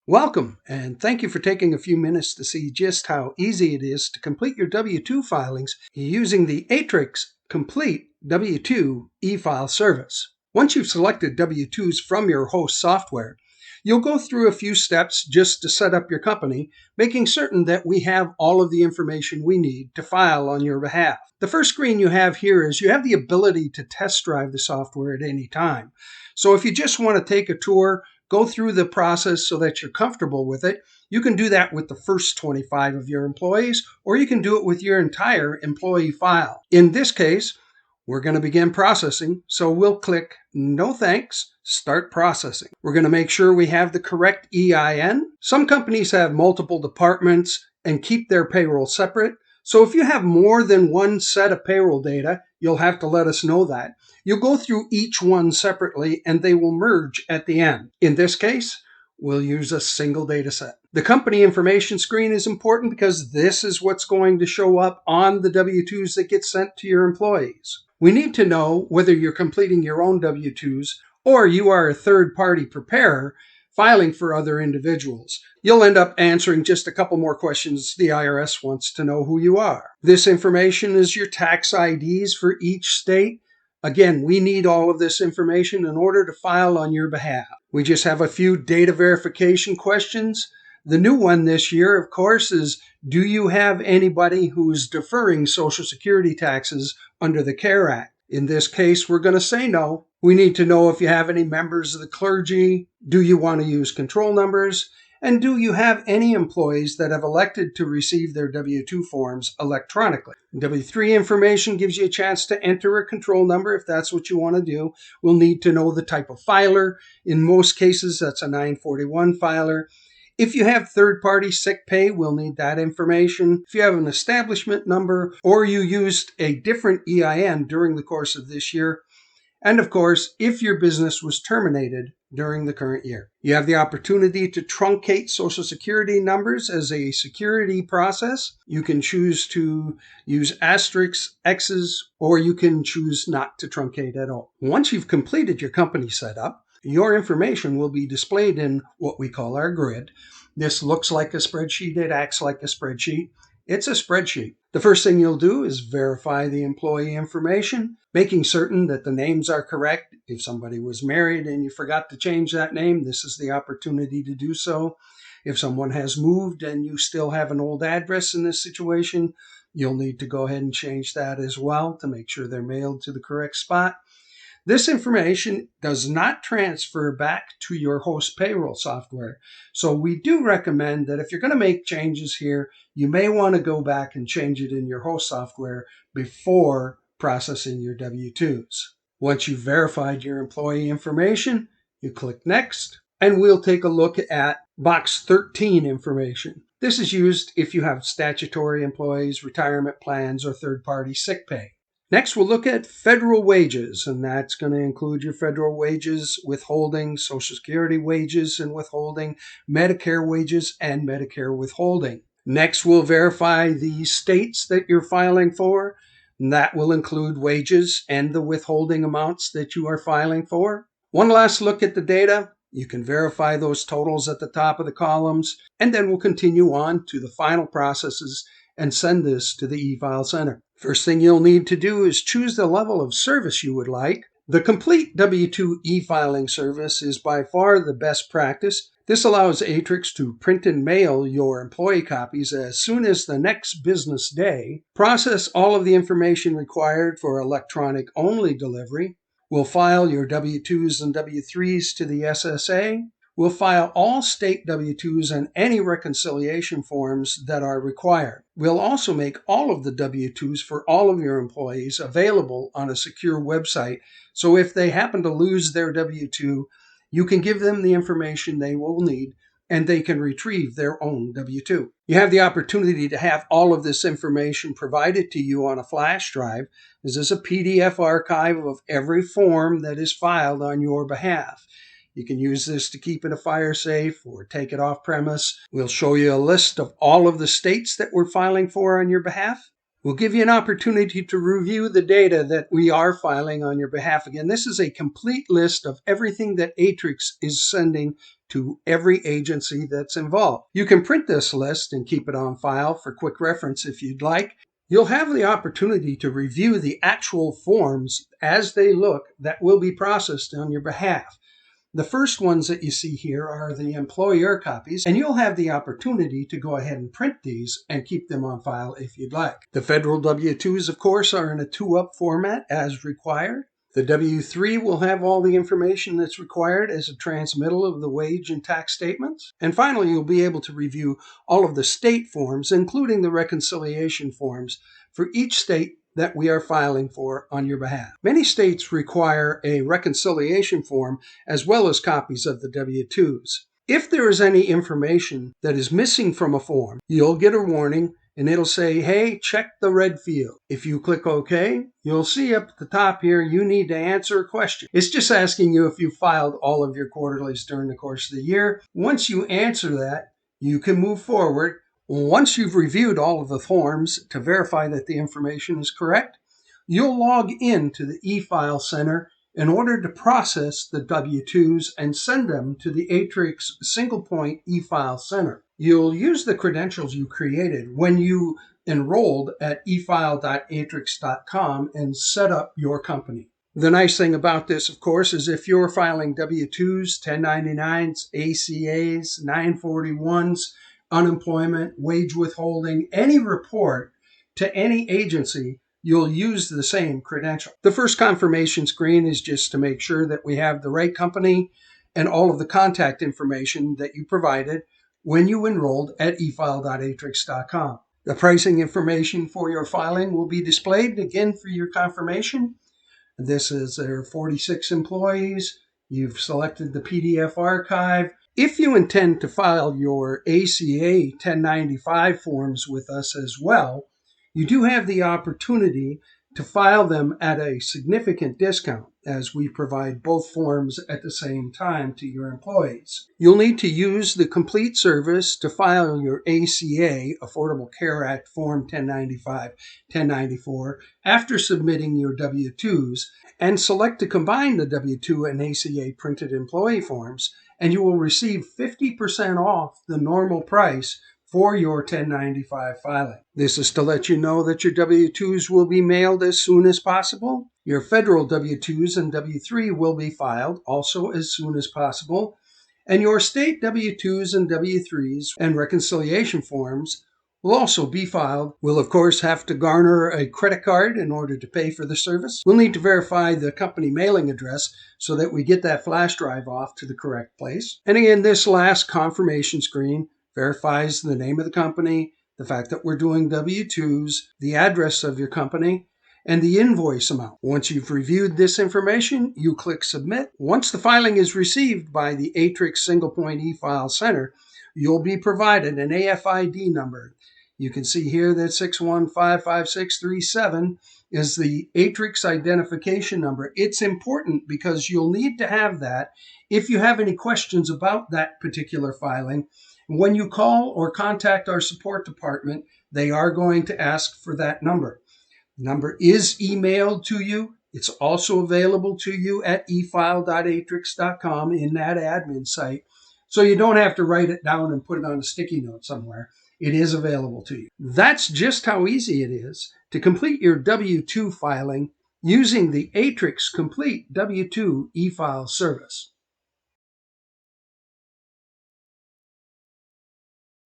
Welcome, and thank you for taking a few minutes to see just how easy it is to complete your W-2 filings using the Aatrix COMPLETE W-2 eFile service. Once you've selected W-2s from your host software, you'll go through a few steps just to set up your company, making certain that we have all of the information we need to file on your behalf. The first screen you have here is you have the ability to test drive the software at any time. So if you just want to take a tour, go through the process so that you're comfortable with it, you can do that with the first 25 of your employees, or you can do it with your entire employee file. In this case, we're going to begin processing, so we'll click No Thanks, Start Processing. We're going to make sure we have the correct EIN. Some companies have multiple departments and keep their payroll separate. So if you have more than one set of payroll data, you'll have to let us know that. You'll go through each one separately and they will merge at the end. In this case, we'll use a single data set. The company information screen is important because this is what's going to show up on the W-2s that get sent to your employees. We need to know whether you're completing your own W-2s or you are a third-party preparer filing for other individuals. You'll end up answering just a couple more questions. The IRS wants to know who you are. This information is your tax IDs for each state. Again, we need all of this information in order to file on your behalf. We just have a few data verification questions. The new one this year, of course, is do you have anybody who's deferring Social Security taxes under the CARE Act? In this case, we're going to say no. We need to know if you have any members of the clergy. Do you want to use control numbers? And do you have any employees that have elected to receive their W-2 forms electronically? W-3 information gives you a chance to enter a control number if that's what you want to do. We'll need to know the type of filer. In most cases, that's a 941 filer. If you have third-party sick pay, we'll need that information. If you have an establishment number or you used a different EIN during the course of this year, and of course, if your business was terminated during the current year. You have the opportunity to truncate Social Security numbers as a security process. You can choose to use asterisks, X's, or you can choose not to truncate at all. Once you've completed your company setup, your information will be displayed in what we call our grid. This looks like a spreadsheet. It acts like a spreadsheet. It's a spreadsheet. The first thing you'll do is verify the employee information, making certain that the names are correct. If somebody was married and you forgot to change that name, this is the opportunity to do so. If someone has moved and you still have an old address in this situation, you'll need to go ahead and change that as well to make sure they're mailed to the correct spot. This information does not transfer back to your host payroll software. So we do recommend that if you're going to make changes here, you may want to go back and change it in your host software before processing your W-2s. Once you've verified your employee information, you click Next, and we'll take a look at box 13 information. This is used if you have statutory employees, retirement plans, or third-party sick pay. Next, we'll look at federal wages, and that's going to include your federal wages, withholding, Social Security wages and withholding, Medicare wages, and Medicare withholding. Next, we'll verify the states that you're filing for, and that will include wages and the withholding amounts that you are filing for. One last look at the data. You can verify those totals at the top of the columns, and then we'll continue on to the final processes and send this to the eFile Center. First thing you'll need to do is choose the level of service you would like. The complete W-2 e-filing service is by far the best practice. This allows Aatrix to print and mail your employee copies as soon as the next business day, process all of the information required for electronic-only delivery. We'll file your W-2s and W-3s to the SSA. We'll file all state W-2s and any reconciliation forms that are required. We'll also make all of the W-2s for all of your employees available on a secure website. So if they happen to lose their W-2, you can give them the information they will need and they can retrieve their own W-2. You have the opportunity to have all of this information provided to you on a flash drive. This is a PDF archive of every form that is filed on your behalf. You can use this to keep in a fire safe or take it off premise. We'll show you a list of all of the states that we're filing for on your behalf. We'll give you an opportunity to review the data that we are filing on your behalf. Again, this is a complete list of everything that Aatrix is sending to every agency that's involved. You can print this list and keep it on file for quick reference if you'd like. You'll have the opportunity to review the actual forms as they look that will be processed on your behalf. The first ones that you see here are the employer copies, and you'll have the opportunity to go ahead and print these and keep them on file if you'd like. The federal W-2s, of course, are in a 2-up format as required. The W-3 will have all the information that's required as a transmittal of the wage and tax statements. And finally, you'll be able to review all of the state forms, including the reconciliation forms for each state that we are filing for on your behalf. Many states require a reconciliation form as well as copies of the W-2s. If there is any information that is missing from a form, you'll get a warning and it'll say, hey, check the red field. If you click OK, you'll see up at the top here, you need to answer a question. It's just asking you if you filed all of your quarterlies during the course of the year. Once you answer that, you can move forward. Once you've reviewed all of the forms to verify that the information is correct, you'll log in to the eFile Center in order to process the W-2s and send them to the Aatrix single-point eFile Center. You'll use the credentials you created when you enrolled at efile.aatrix.com and set up your company. The nice thing about this, of course, is if you're filing W-2s, 1099s, ACAs, 941s, unemployment, wage withholding, any report to any agency, you'll use the same credential. The first confirmation screen is just to make sure that we have the right company and all of the contact information that you provided when you enrolled at efile.aatrix.com. The pricing information for your filing will be displayed again for your confirmation. This is there are 46 employees. You've selected the PDF archive. If you intend to file your ACA 1095 forms with us as well, you do have the opportunity to file them at a significant discount, as we provide both forms at the same time to your employees. You'll need to use the complete service to file your ACA, Affordable Care Act Form 1095, 1094, after submitting your W-2s, and select to combine the W-2 and ACA printed employee forms, and you will receive 50% off the normal price for your 1095 filing. This is to let you know that your W-2s will be mailed as soon as possible. Your federal W-2s and W-3 will be filed also as soon as possible. And your state W-2s and W-3s and reconciliation forms will also be filed. We'll, of course, have to garner a credit card in order to pay for the service. We'll need to verify the company mailing address so that we get that flash drive off to the correct place. And again, this last confirmation screen verifies the name of the company, the fact that we're doing W-2s, the address of your company, and the invoice amount. Once you've reviewed this information, you click Submit. Once the filing is received by the Aatrix Single Point eFile Center, you'll be provided an AFID number. You can see here that 6155637 is the Aatrix identification number. It's important because you'll need to have that if you have any questions about that particular filing. When you call or contact our support department, they are going to ask for that number. The number is emailed to you. It's also available to you at efile.aatrix.com in that admin site. So you don't have to write it down and put it on a sticky note somewhere. It is available to you. That's just how easy it is to complete your W-2 filing using the Aatrix Complete W-2 eFile service.